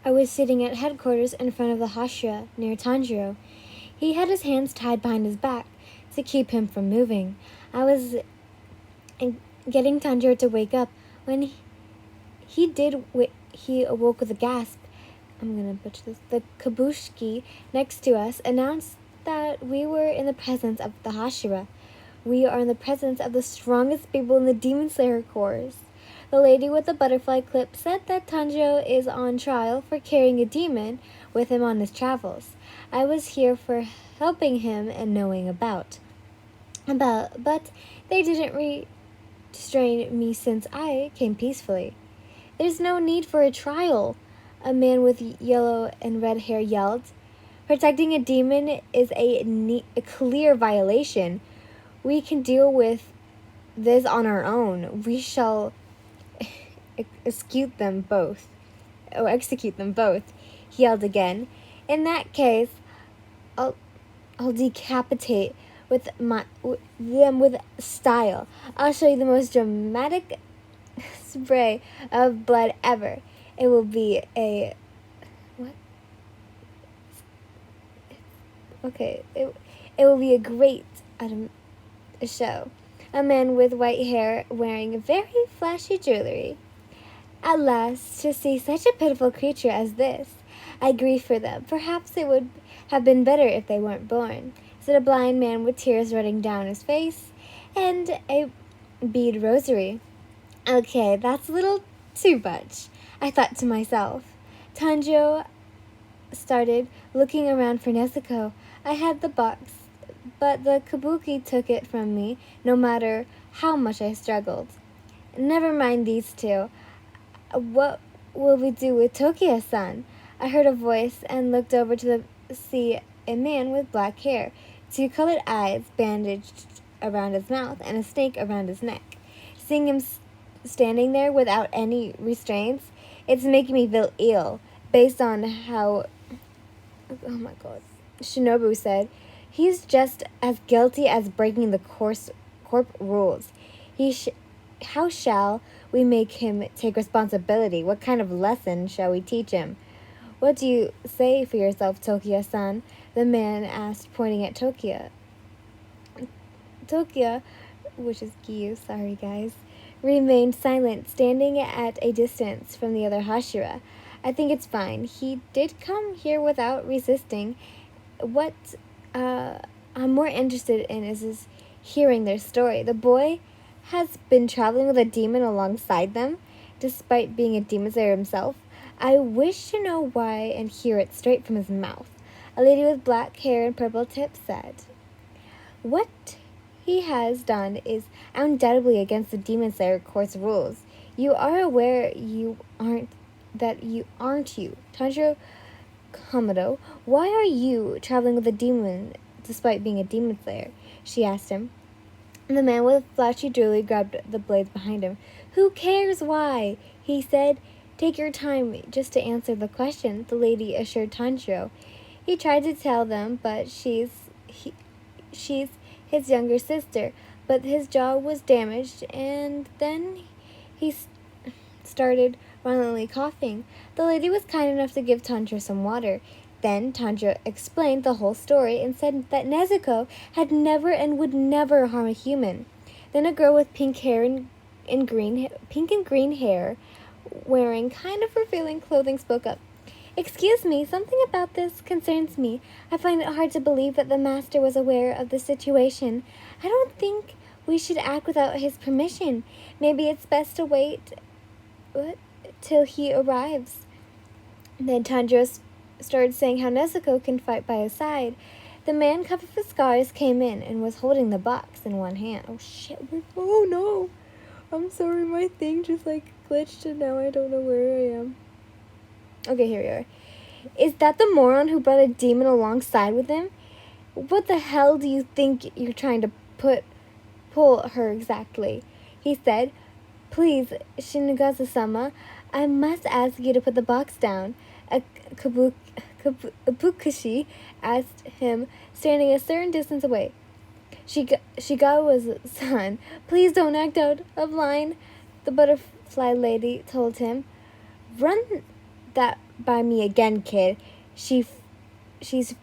I was sitting at headquarters in front of the Hashira near Tanjiro. He had his hands tied behind his back to keep him from moving. I was getting Tanjiro to wake up when he awoke with a gasp. I'm gonna butcher this. The kabushki next to us announced that we were in the presence of the Hashira. We are in the presence of the strongest people in the Demon Slayer Corps. The lady with the butterfly clip said that Tanjiro is on trial for carrying a demon with him on his travels. I was here for helping him and knowing but they didn't restrain me since I came peacefully. There's no need for a trial, a man with yellow and red hair yelled. Protecting a demon is a clear violation. We can deal with this on our own. We shall execute them both. He yelled again. In that case, I'll decapitate them with style. I'll show you the most dramatic spray of blood ever. It will be a what? Okay, it will be a great show. A man with white hair wearing very flashy jewelry. At last, to see such a pitiful creature as this, I grieve for them. Perhaps it would have been better if they weren't born, said a blind man with tears running down his face and a bead rosary. Okay, that's a little too much, I thought to myself. Tanjiro started looking around for Nezuko. I had the box, but the kabuki took it from me, no matter how much I struggled. Never mind these two. What will we do with Tokia-san? I heard a voice and looked over to see a man with black hair, two colored eyes bandaged around his mouth, and a snake around his neck. Seeing him standing there without any restraints, it's making me feel ill, based on how, oh my god, Shinobu said, he's just as guilty as breaking the corp rules. How shall we make him take responsibility? What kind of lesson shall we teach him? What do you say for yourself, Tokia-san? The man asked, pointing at Tokia. Tokia, which is Giyu, sorry guys, remained silent, standing at a distance from the other Hashira. I think it's fine. He did come here without resisting. What I'm more interested in is hearing their story. The boy has been traveling with a demon alongside them, despite being a demon slayer himself. I wish to know why and hear it straight from his mouth. A lady with black hair and purple tips said, what he has done is undoubtedly against the Demon Slayer Course rules. You are aware aren't you? Tanjiro Komodo, why are you traveling with a demon despite being a demon slayer? She asked him. The man with flashy jewelry grabbed the blades behind him. Who cares why? He said. Take your time just to answer the question, the lady assured Tanjiro. He tried to tell them, but she's his younger sister, but his jaw was damaged, and then he started violently coughing. The lady was kind enough to give Tanjiro some water. Then Tanjiro explained the whole story and said that Nezuko had never and would never harm a human. Then a girl with pink and green hair, wearing kind of revealing clothing, spoke up. Excuse me, something about this concerns me. I find it hard to believe that the master was aware of the situation. I don't think we should act without his permission. Maybe it's best to wait till he arrives. Then Tanjiro started saying how Nezuko can fight by his side. The man covered with scars came in and was holding the box in one hand. Oh shit, oh no. I'm sorry, my thing just glitched and now I don't know where I am. Okay, here we are. Is that the moron who brought a demon alongside with him? What the hell do you think you're trying to pull her exactly? He said. Please, Shinigami-sama, I must ask you to put the box down. A kabukishi asked him, standing a certain distance away. Shigawa's son, please don't act out of line, the butterfly lady told him. Run that by me again, kid. She's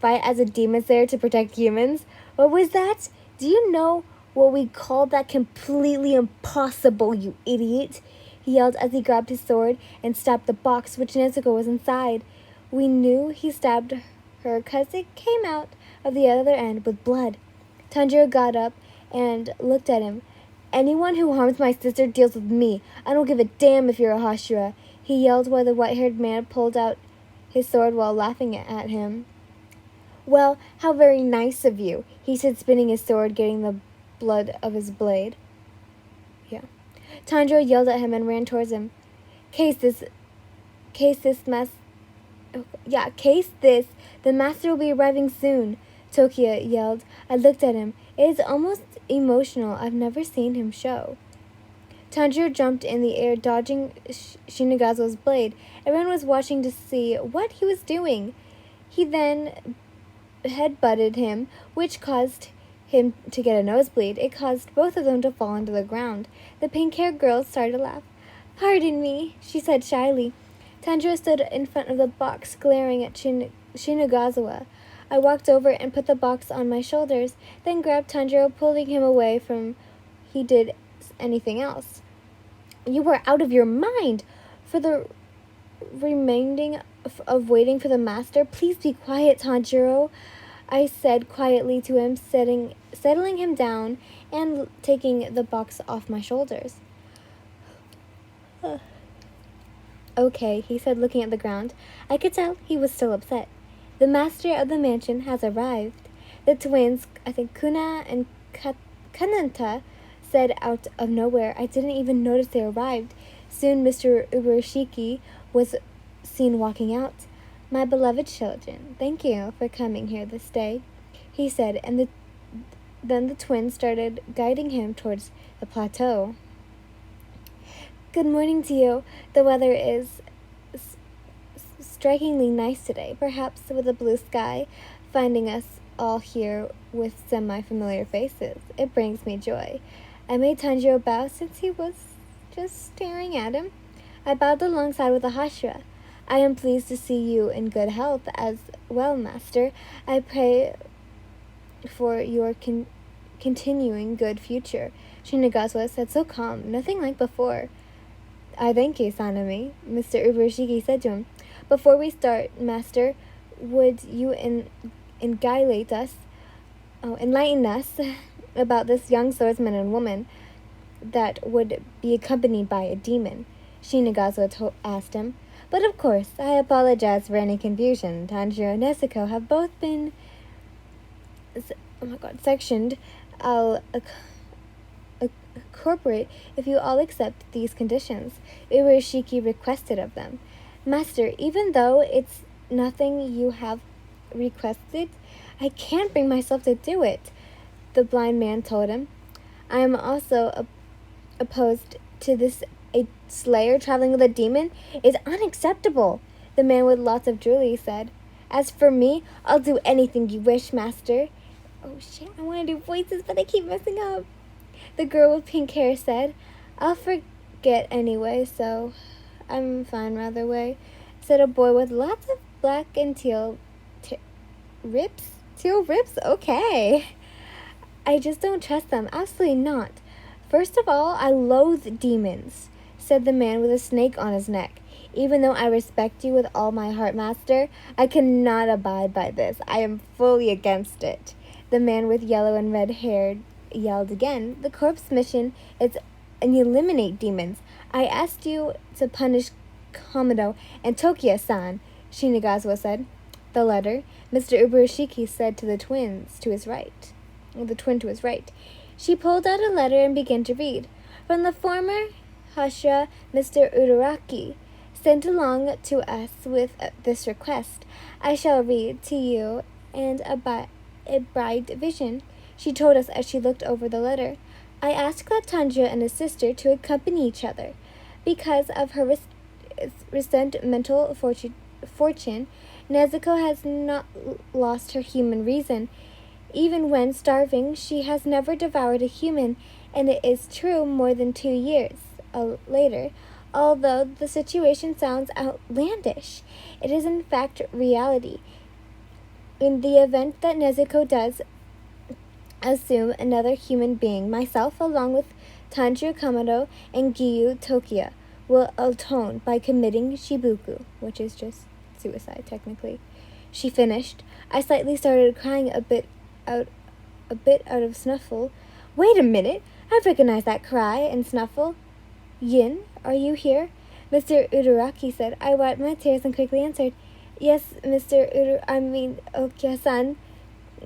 fight as a demon slayer to protect humans. What was that? Do you know what we call that? Completely impossible, you idiot! He yelled as he grabbed his sword and stabbed the box which Nezuko was inside. We knew he stabbed her because it came out of the other end with blood. Tanjiro got up and looked at him. Anyone who harms my sister deals with me. I don't give a damn if you're a Hashira, he yelled while the white-haired man pulled out his sword while laughing at him. Well, how very nice of you, he said, spinning his sword, getting the blood of his blade. Yeah. Tanjiro yelled at him and ran towards him. Case this, the master will be arriving soon, Tokia yelled. I looked at him. It is almost emotional. I've never seen him show. Tanjiro jumped in the air, dodging Shinagazu's blade. Everyone was watching to see what he was doing. He then headbutted him, which caused him to get a nosebleed. It caused both of them to fall into the ground. The pink-haired girl started to laugh. Pardon me, she said shyly. Tanjiro stood in front of the box, glaring at Shinagawa. I walked over and put the box on my shoulders, then grabbed Tanjiro, pulling him away from he did anything else. You were out of your mind. For the remaining of waiting for the master, please be quiet, Tanjiro, I said quietly to him, settling him down and taking the box off my shoulders. Okay, he said, looking at the ground. I could tell he was still upset. The master of the mansion has arrived. The twins, I think Kuna and Kananta, said out of nowhere. I didn't even notice they arrived. Soon Mr. Ubershiki was seen walking out. My beloved children, thank you for coming here this day, he said, and then the twins started guiding him towards the plateau. Good morning to you. The weather is strikingly nice today, perhaps with a blue sky, finding us all here with semi-familiar faces. It brings me joy. I made Tanjiro bow since he was just staring at him. I bowed alongside with a Hashira. I am pleased to see you in good health as well, master. I pray for your continuing good future, Shinagawa said, so calm, nothing like before. I thank you, Sanami, Mr. Ubershiki said to him. Before we start, master, would you enlighten us about this young swordsman and woman that would be accompanied by a demon? Shinagawa asked him. But of course, I apologize for any confusion. Tanjiro and Nezuko have both been sectioned. I'll incorporate if you all accept these conditions Ubershiki requested of them. Master, even though it's nothing you have requested, I can't bring myself to do it, the blind man told him. I am also opposed to this. A slayer traveling with a demon is unacceptable, the man with lots of jewelry said. As for me, I'll do anything you wish, master. Oh shit, I want to do voices, but I keep messing up. The girl with pink hair said. I'll forget anyway, so I'm fine rather way, said a boy with lots of black and teal rips? Teal rips? Okay. I just don't trust them. Absolutely not. First of all, I loathe demons, said the man with a snake on his neck. Even though I respect you with all my heart, master, I cannot abide by this. I am fully against it. The man with yellow and red hair yelled again. The corpse mission is eliminate demons. I asked you to punish Komodo and Tokia-san, Shinagawa said. The letter, Mr. Ubershiki said to the twin to his right. She pulled out a letter and began to read. From the former Hashira, Mr. Uraraki, sent along to us with this request. I shall read to you and a bright vision, she told us as she looked over the letter. I asked that Tanjiro and his sister to accompany each other. Because of her recent mental fortune, Nezuko has not lost her human reason. Even when starving, she has never devoured a human, and it is true more than 2 years later. Although the situation sounds outlandish, it is in fact reality. In the event that Nezuko does assume another human being, myself, along with Tanjiro Kamado and Giyu Tokia, will atone by committing shibuku, which is just suicide, technically. She finished. I slightly started crying out of snuffle. Wait a minute! I recognize that cry and snuffle. Yin, are you here? Mr. Uraraki said. I wiped my tears and quickly answered, Yes, Okia-san.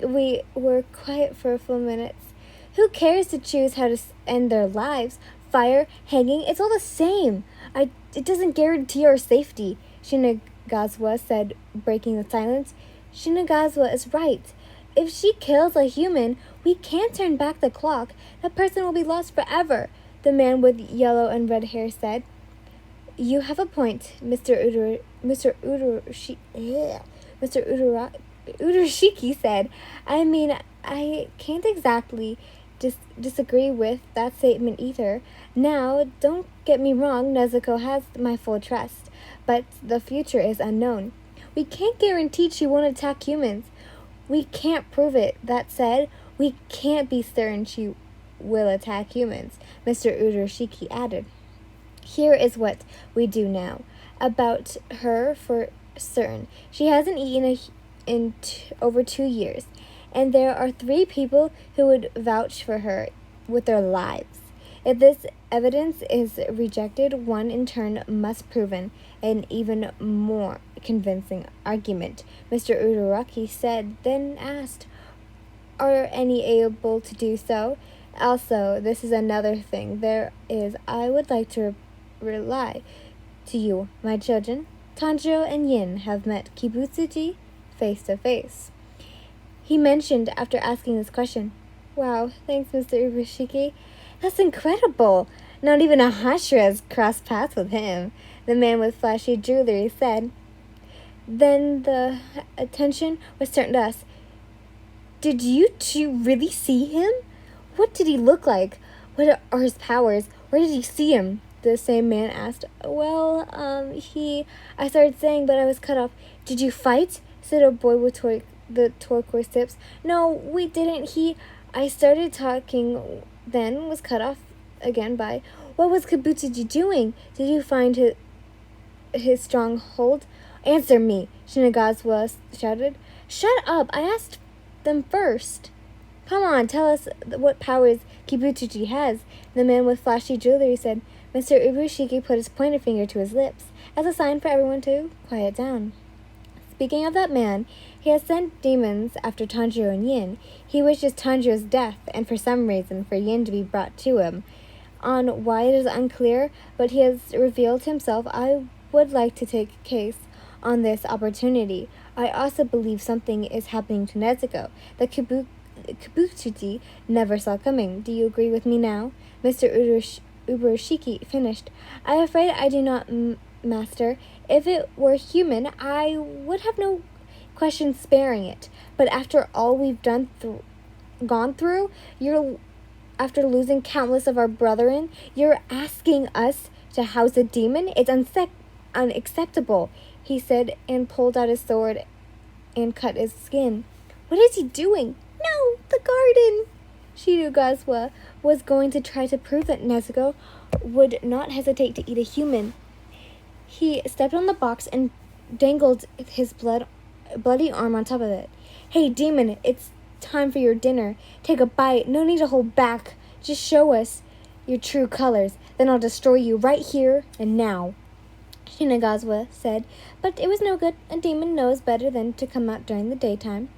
We were quiet for a few minutes. Who cares to choose how to end their lives? Fire, hanging, it's all the same. It doesn't guarantee our safety, Shinagawa said, breaking the silence. Shinagawa is right. If she kills a human, we can't turn back the clock. That person will be lost forever, the man with yellow and red hair said. You have a point, Mr. Urashiki said. I mean, I can't exactly disagree with that statement either. Now, don't get me wrong, Nezuko has my full trust, but the future is unknown. We can't guarantee she won't attack humans. We can't prove it. That said, we can't be certain she will attack humans, Mr. Urashiki added. Here is what we do now. About her for certain. She hasn't eaten in over 2 years, and there are 3 people who would vouch for her with their lives. If this evidence is rejected, one in turn must proven an even more convincing argument, Mr. Uraraki said, then asked, Are any able to do so? Also, this is another thing. I would like to rely to you, my children. Tanjiro and Yin have met Kibutsuji face to face. He mentioned after asking this question, Wow, thanks, Mr. Urashiki. That's incredible. Not even a Hashira has crossed paths with him, the man with flashy jewelry said. Then the attention was turned to us. Did you two really see him? What did he look like? What are his powers? Where did you see him? The same man asked. Well, I started saying, but I was cut off. Did you fight? Said a boy with the turquoise tips. No, we didn't. I started talking, then was cut off again by, what was Kibutsuji doing? Did you find his stronghold? Answer me, Shinagawa shouted. Shut up, I asked them first. Come on, tell us what powers Kibutsuji has, the man with flashy jewelry said. Mr. Urashiki put his pointer finger to his lips, as a sign for everyone to quiet down. Speaking of that man, he has sent demons after Tanjiro and Yin. He wishes Tanjiro's death, and for some reason for Yin to be brought to him. On why it is unclear, but he has revealed himself. I would like to take a case on this opportunity. I also believe something is happening to Nezuko that Kibutsuji never saw coming. Do you agree with me now? Mr. Urashiki finished. I am afraid I do not, Master. If it were human, I would have no question sparing it. But after all we've gone through, after losing countless of our brethren, you're asking us to house a demon? It's unacceptable, he said, and pulled out his sword and cut his skin. What is he doing? No, the garden! Shinagawa was going to try to prove that Nezuko would not hesitate to eat a human. He stepped on the box and dangled his bloody arm on top of it. Hey, demon, it's time for your dinner. Take a bite. No need to hold back. Just show us your true colors. Then I'll destroy you right here and now, Shinagawa said. But it was no good. A demon knows better than to come out during the daytime.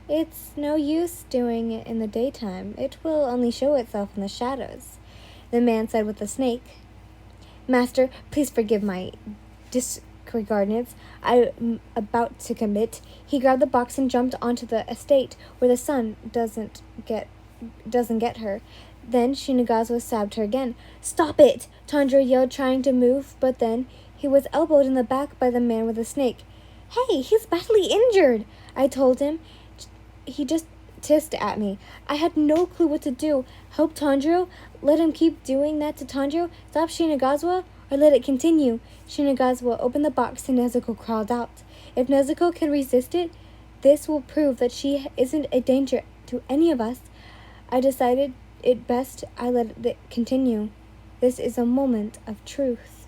It's no use doing it in the daytime. It will only show itself in the shadows, the man said with a snake. Master, please forgive my disregardance I'm about to commit. He grabbed the box and jumped onto the estate where the sun doesn't get her. Then Shinagawa stabbed her again. Stop it! Tanjiro yelled, trying to move, but then he was elbowed in the back by the man with the snake. Hey, he's badly injured, I told him. He just hissed at me. I had no clue what to do. Help Tanjiro? Let him keep doing that to Tanjiro? Stop Shinagawa? or let it continue. Shinagawa opened the box and Nezuko crawled out. If Nezuko can resist it, this will prove that she isn't a danger to any of us. I decided it best I let it continue. This is a moment of truth.